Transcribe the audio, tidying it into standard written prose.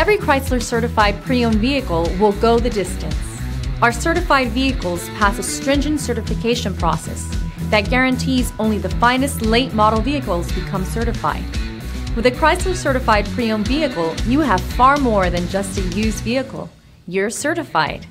Every Chrysler certified pre-owned vehicle will go the distance. Our certified vehicles pass a stringent certification process that guarantees only the finest late model vehicles become certified. With a Chrysler certified pre-owned vehicle, you have far more than just a used vehicle. You're certified.